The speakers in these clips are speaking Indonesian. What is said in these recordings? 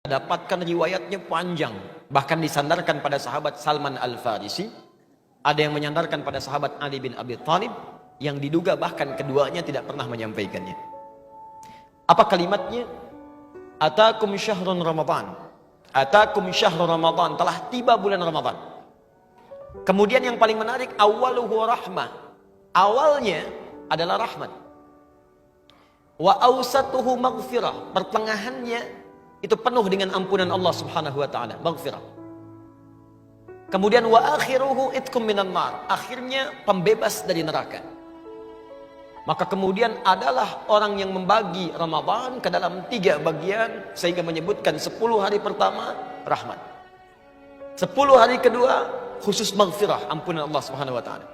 dapatkan riwayatnya panjang, bahkan disandarkan pada sahabat Salman Al-Farisi, ada yang menyandarkan pada sahabat Ali bin Abi Thalib, yang diduga bahkan keduanya tidak pernah menyampaikannya. Apa kalimatnya? Atakum syahrun Ramadan, atakum syahrun Ramadan, telah tiba bulan Ramadan. Kemudian yang paling menarik, awaluhu rahmah, awalnya adalah rahmat. Wa awsatuhu maghfirah, pertengahannya itu penuh dengan ampunan Allah Subhanahu wa taala, maghfirah. Kemudian wa akhiruhu itqum minan nar, akhirnya pembebas dari neraka. Maka kemudian adalah orang yang membagi Ramadan ke dalam 3 bagian, sehingga menyebutkan 10 hari pertama rahmat, 10 hari kedua khusus maghfirah, ampunan Allah Subhanahu wa taala,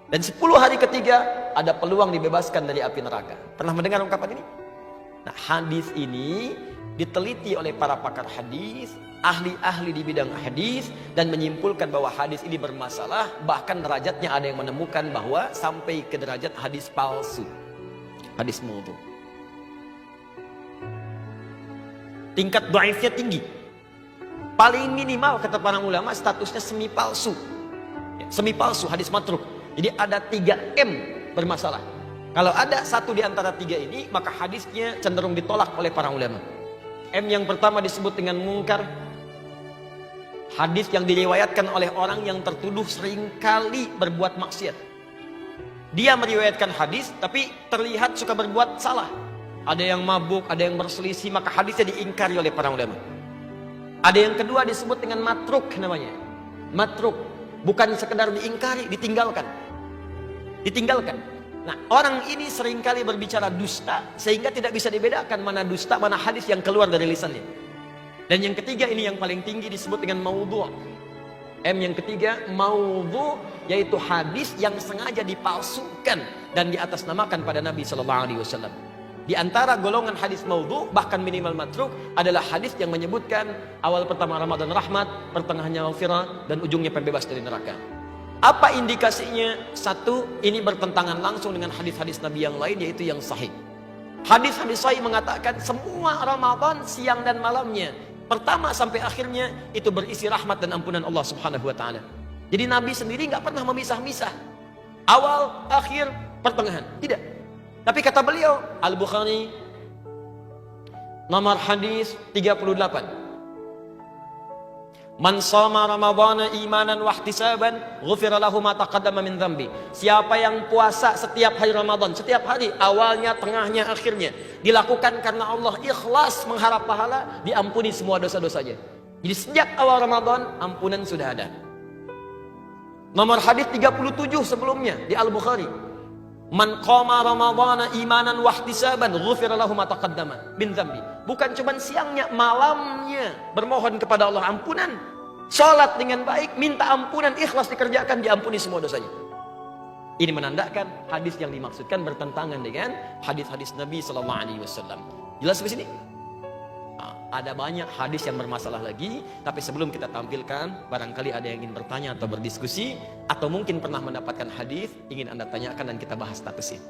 dan 10 hari ketiga ada peluang dibebaskan dari api neraka. Pernah mendengar ungkapan ini? Nah, hadis ini diteliti oleh para pakar hadis, ahli-ahli di bidang hadis, dan menyimpulkan bahwa hadis ini bermasalah. Bahkan derajatnya ada yang menemukan bahwa sampai ke derajat hadis palsu, hadis maudhu. Tingkat dhaifnya tinggi. Paling minimal kata para ulama statusnya semi palsu. Semi palsu, hadis matruk. Jadi ada 3M bermasalah. Kalau ada satu di antara 3 ini, maka hadisnya cenderung ditolak oleh para ulama. M yang pertama disebut dengan mungkar, hadis yang diriwayatkan oleh orang yang tertuduh seringkali berbuat maksiat. Dia meriwayatkan hadis tapi terlihat suka berbuat salah. Ada yang mabuk, ada yang berselisih, maka hadisnya diingkari oleh para ulama. Ada yang kedua disebut dengan matruk namanya. Matruk, bukan sekedar diingkari, ditinggalkan. Nah, orang ini seringkali berbicara dusta, sehingga tidak bisa dibedakan mana dusta, mana hadis yang keluar dari lisannya. Dan yang ketiga, ini yang paling tinggi, disebut dengan maudhu'. M yang ketiga, maudhu', yaitu hadis yang sengaja dipalsukan dan diatasnamakan pada Nabi SAW. Di antara golongan hadis maudhu', bahkan minimal matruk, adalah hadis yang menyebutkan awal pertama Ramadan rahmat, pertengahannya maghfirah, dan ujungnya pembebas dari neraka. Apa indikasinya? Satu, ini bertentangan langsung dengan hadis-hadis Nabi yang lain, yaitu yang sahih. Hadis-hadis sahih mengatakan semua Ramadan siang dan malamnya, pertama sampai akhirnya, itu berisi rahmat dan ampunan Allah Subhanahu wa taala. Jadi Nabi sendiri nggak pernah memisah-misah awal, akhir, pertengahan, tidak. Tapi kata beliau, Al-Bukhari nomor hadis 38, man shoma ramadhana imanan wa ihtisaban ghufira lahu ma taqaddama min dzambi. Siapa yang puasa setiap hari Ramadan, setiap hari, awalnya, tengahnya, akhirnya, dilakukan karena Allah, ikhlas mengharap pahala, diampuni semua dosa-dosanya. Jadi sejak awal Ramadan ampunan sudah ada. Nomor hadis 37 sebelumnya di Al-Bukhari, man qama ramadhana imanan wa ihtisaban ghufira lahu ma taqaddama min dzambi. Bukan cuma siangnya, malamnya bermohon kepada Allah ampunan, sholat dengan baik, minta ampunan, ikhlas dikerjakan, diampuni semua dosanya. Ini menandakan hadis yang dimaksudkan bertentangan dengan hadis-hadis Nabi SAW. Jelas di sini? Nah, ada banyak hadis yang bermasalah lagi, tapi sebelum kita tampilkan, barangkali ada yang ingin bertanya atau berdiskusi, atau mungkin pernah mendapatkan hadis ingin Anda tanyakan dan kita bahas statusnya.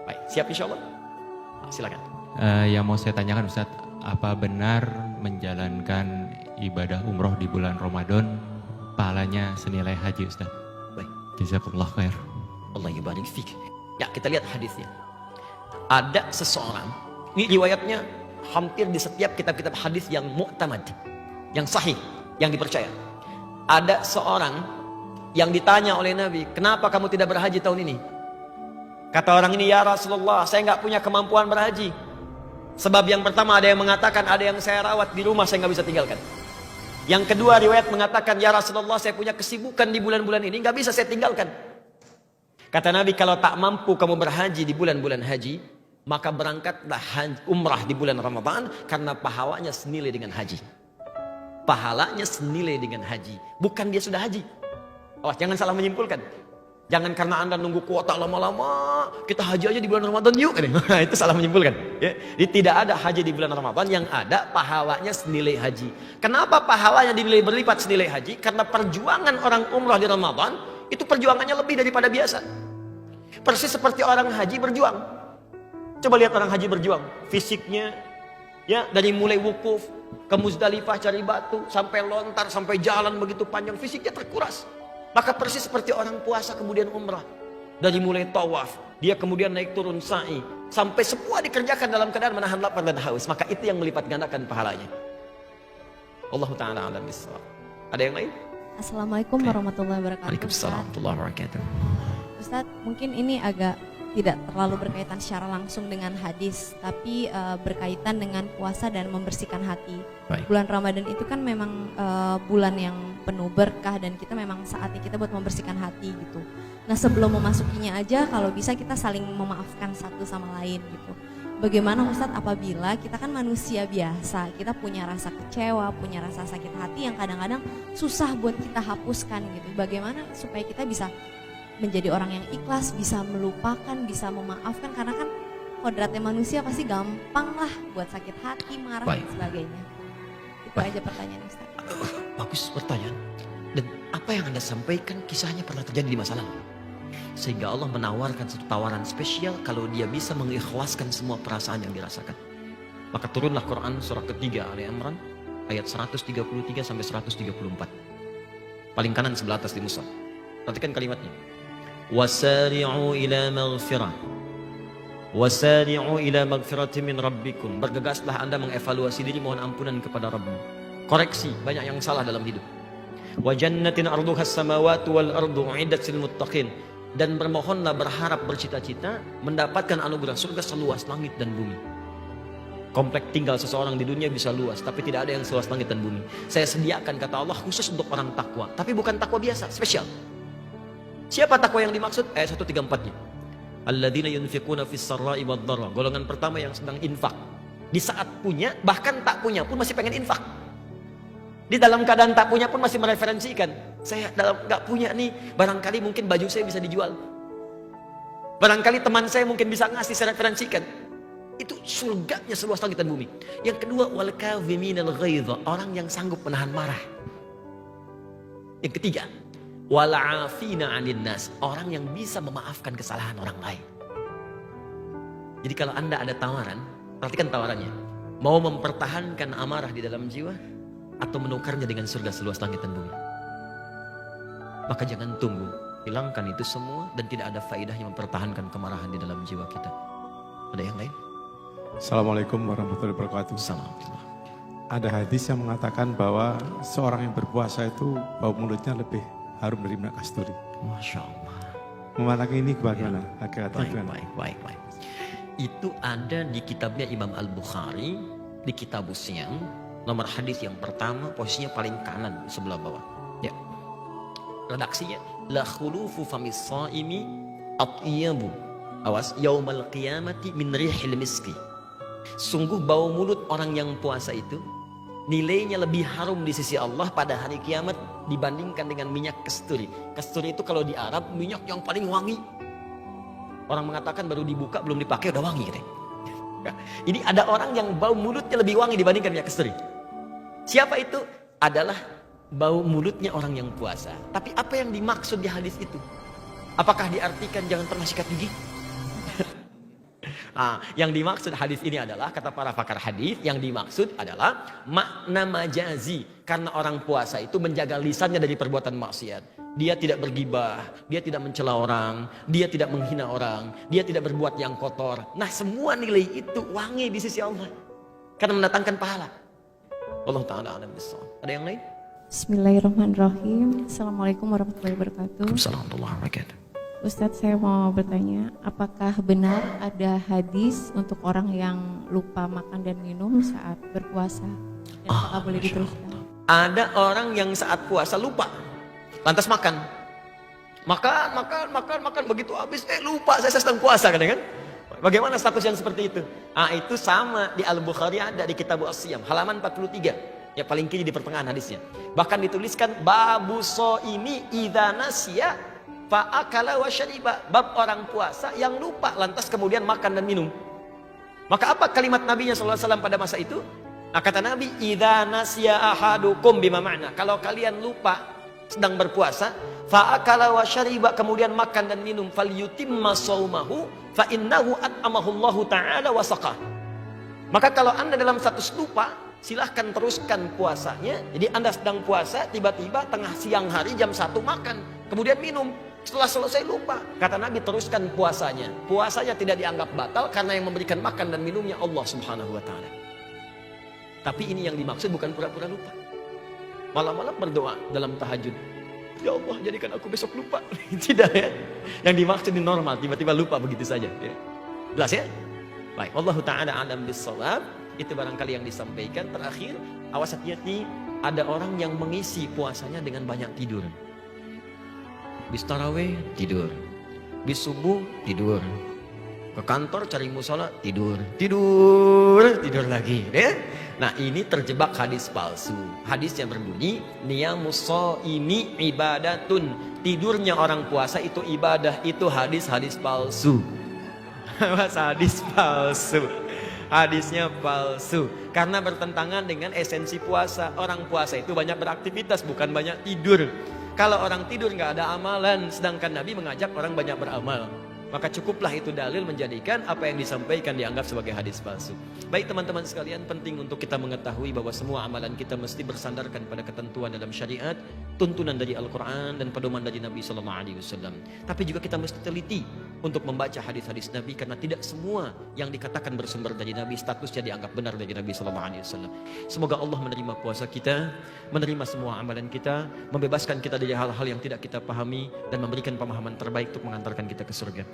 Baik, siap insya Allah? Nah, silakan. Yang mau saya tanyakan Ustaz, apa benar menjalankan ibadah umroh di bulan Ramadan pahalanya senilai haji Ustaz? Baik. Jazakumullah khair. Allah yubarik fik. Ya, kita lihat hadisnya. Ada seseorang, ini riwayatnya hampir di setiap kitab-kitab hadis yang mu'tamad, yang sahih, yang dipercaya. Ada seorang yang ditanya oleh Nabi, kenapa kamu tidak berhaji tahun ini? Kata orang ini, ya Rasulullah, saya nggak punya kemampuan berhaji. Sebab yang pertama, ada yang mengatakan ada yang saya rawat di rumah, saya nggak bisa tinggalkan. Yang kedua, riwayat mengatakan, ya Rasulullah, saya punya kesibukan di bulan-bulan ini, nggak bisa saya tinggalkan. Kata Nabi, kalau tak mampu kamu berhaji di bulan-bulan haji, maka berangkatlah umrah di bulan Ramadan, karena pahalanya senilai dengan haji. Pahalanya senilai dengan haji. Bukan dia sudah haji. Awas, jangan salah menyimpulkan. Jangan karena Anda nunggu kuota lama-lama, kita haji aja di bulan Ramadan yuk. Itu salah menyimpulkan. Ya. Jadi tidak ada haji di bulan Ramadan, yang ada pahalanya senilai haji. Kenapa pahalanya dinilai berlipat senilai haji? Karena perjuangan orang umrah di Ramadan, itu perjuangannya lebih daripada biasa. Persis seperti orang haji berjuang. Coba lihat orang haji berjuang. Fisiknya Ya, dari mulai wukuf ke Muzdalifah cari batu, sampai lontar, sampai jalan begitu panjang, fisiknya terkuras. Maka persis seperti orang puasa kemudian umrah. Dari mulai tawaf, dia kemudian naik turun sa'i, sampai semua dikerjakan dalam keadaan menahan lapar dan haus. Maka itu yang melipat gandakan pahalanya. Allah Ta'ala a'lam bishawab. Ada yang lain? Assalamualaikum warahmatullahi wabarakatuh. Waalaikumsalam warahmatullahi wabarakatuh. Ustadz, mungkin ini agak tidak terlalu berkaitan secara langsung dengan hadis, tapi berkaitan dengan puasa dan membersihkan hati. Baik. Bulan Ramadan itu kan memang bulan yang penuh berkah, dan kita memang saatnya kita buat membersihkan hati gitu. Nah, sebelum memasukinya aja kalau bisa kita saling memaafkan satu sama lain gitu. Bagaimana Ustadz apabila kita kan manusia biasa, kita punya rasa kecewa, punya rasa sakit hati yang kadang-kadang susah buat kita hapuskan gitu. Bagaimana supaya kita bisa menjadi orang yang ikhlas, bisa melupakan, bisa memaafkan, karena kan kodratnya manusia pasti gampang lah buat sakit hati, marah dan sebagainya. Itu aja pertanyaan Ustaz. Bagus pertanyaan. Dan apa yang Anda sampaikan kisahnya pernah terjadi di masa lalu. Sehingga Allah menawarkan satu tawaran spesial kalau dia bisa mengikhlaskan semua perasaan yang dirasakan. Maka turunlah Quran surah ketiga Ali Imran ayat 133 sampai 134. Paling kanan sebelah atas di mushaf. Perhatikan kalimatnya. Wasari'u ila maghfirah. Wasari'u ila maghfiratin min rabbikum. Bergegaslah Anda mengevaluasi diri, mohon ampunan kepada Rabbmu. Koreksi, banyak yang salah dalam hidup. Wa jannatin arduha as-samawati wal ardu u'iddat lil muttaqin. Dan bermohonlah, berharap, bercita-cita mendapatkan anugerah surga seluas langit dan bumi. Komplek tinggal seseorang di dunia bisa luas, tapi tidak ada yang seluas langit dan bumi. Saya sediakan, kata Allah, khusus untuk orang takwa. Tapi bukan takwa biasa, spesial. Siapa takwa yang dimaksud? Ayat 134-nya. Alladzina yunfiquna fis sarra'i wad dharra. Golongan pertama yang sedang infak. Di saat punya, bahkan tak punya pun masih pengen infak. Di dalam keadaan tak punya pun masih mereferensikan. Saya dalam nggak punya nih, barangkali mungkin baju saya bisa dijual. Barangkali teman saya mungkin bisa ngasih, saya referensikan. Itu surganya seluas langit dan bumi. Yang kedua, wal kaziminal ghaidha, orang yang sanggup menahan marah. Yang ketiga, wal afina 'anil nas, orang yang bisa memaafkan kesalahan orang lain. Jadi kalau Anda ada tawaran, perhatikan tawarannya. Mau mempertahankan amarah di dalam jiwa atau menukarnya dengan surga seluas langit dan bumi? Maka jangan tunggu, hilangkan itu semua dan tidak ada faedahnya mempertahankan kemarahan di dalam jiwa kita. Ada yang lain? Assalamualaikum warahmatullahi wabarakatuh. Assalamualaikum. Ada hadis yang mengatakan bahwa seorang yang berpuasa itu bau mulutnya lebih harum dari minyak kasturi. Masya Allah. Memaknai ini bagaimana? Hakikatnya Baik. Itu ada di kitabnya Imam Al-Bukhari, di Kitabus Siyam, nomor hadis yang pertama, posisinya paling kanan sebelah bawah. Ya. Redaksinya, la khulufu famis shaimi atyabu. Awas, yaumal qiyamati min rihil miski. Sungguh bau mulut orang yang puasa itu nilainya lebih harum di sisi Allah pada hari kiamat dibandingkan dengan minyak kasturi. Kasturi itu kalau di Arab minyak yang paling wangi. Orang mengatakan baru dibuka belum dipakai udah wangi katanya. Ini ada orang yang bau mulutnya lebih wangi dibandingkan minyak kasturi. Siapa itu? Adalah bau mulutnya orang yang puasa. Tapi apa yang dimaksud di hadis itu? Apakah diartikan jangan pernah sikat gigi? Yang dimaksud hadis ini adalah, kata para pakar hadis, yang dimaksud adalah makna majazi. Karena orang puasa itu menjaga lisannya dari perbuatan maksiat. Dia tidak bergibah, dia tidak mencela orang, dia tidak menghina orang, dia tidak berbuat yang kotor. Nah, semua nilai itu wangi di sisi Allah karena mendatangkan pahala. Allah Ta'ala a'lam bishawab. Ada yang lain? Bismillahirrahmanirrahim. Assalamualaikum warahmatullahi wabarakatuh. Assalamualaikum warahmatullahi wabarakatuh. Ustadz, saya mau bertanya, apakah benar ada hadis untuk orang yang lupa makan dan minum saat berpuasa? Dan apakah boleh diteruskan? Ada orang yang saat puasa lupa, lantas makan. Makan, begitu habis, lupa saya sedang puasa kan? Bagaimana status yang seperti itu? Itu sama di Al-Bukhari, ada di Kitab As-Siyam, halaman 43. Ya paling kiri di pertengahan hadisnya. Bahkan dituliskan, babu so'imi idza nasya fa'akala wa syariba, bab orang puasa yang lupa lantas kemudian makan dan minum. Maka apa kalimat Nabinya SAW pada masa itu? Kata Nabi, idza nasya ahadukum, bima ma'na, kalau kalian lupa sedang berpuasa, fa'akala wa syariba, kemudian makan dan minum, falyutimma shaumahu fa innahu at'amahu Allah Ta'ala wa saqah. Maka kalau Anda dalam status lupa, silahkan teruskan puasanya. Jadi Anda sedang puasa, tiba-tiba tengah siang hari jam 1 makan, kemudian minum. Setelah selesai lupa. Kata Nabi, teruskan puasanya. Puasanya tidak dianggap batal karena yang memberikan makan dan minumnya Allah Subhanahu wa Ta'ala. Tapi ini yang dimaksud bukan pura-pura lupa. Malam-malam berdoa dalam tahajud, ya Allah jadikan aku besok lupa. Tidak ya. Yang dimaksud ini normal, tiba-tiba lupa begitu saja. Ya. Jelas ya? Baik, Allah Ta'ala alam bis-shawab. Itu barangkali yang disampaikan. Terakhir, awas hati-hati, ada orang yang mengisi puasanya dengan banyak tidur. Bis tarawih tidur, bis subuh tidur, ke kantor cari musola tidur, tidur lagi, ya. Nah ini terjebak hadis palsu. Hadis yang berbunyi niyamus shaimi ibadatun. Tidurnya orang puasa itu ibadah. Itu hadis palsu. Hadis palsu. Hadisnya palsu. Karena bertentangan dengan esensi puasa. Orang puasa itu banyak beraktivitas, bukan banyak tidur. Kalau orang tidur nggak ada amalan, sedangkan Nabi mengajak orang banyak beramal. Maka cukuplah itu dalil menjadikan apa yang disampaikan dianggap sebagai hadis palsu. Baik teman-teman sekalian, penting untuk kita mengetahui bahwa semua amalan kita mesti bersandarkan pada ketentuan dalam syariat, tuntunan dari Al-Quran dan pedoman dari Nabi SAW. Tapi juga kita mesti teliti untuk membaca hadis-hadis Nabi, karena tidak semua yang dikatakan bersumber dari Nabi statusnya dianggap benar dari Nabi SAW. Semoga Allah menerima puasa kita, menerima semua amalan kita, membebaskan kita dari hal-hal yang tidak kita pahami, dan memberikan pemahaman terbaik untuk mengantarkan kita ke surga.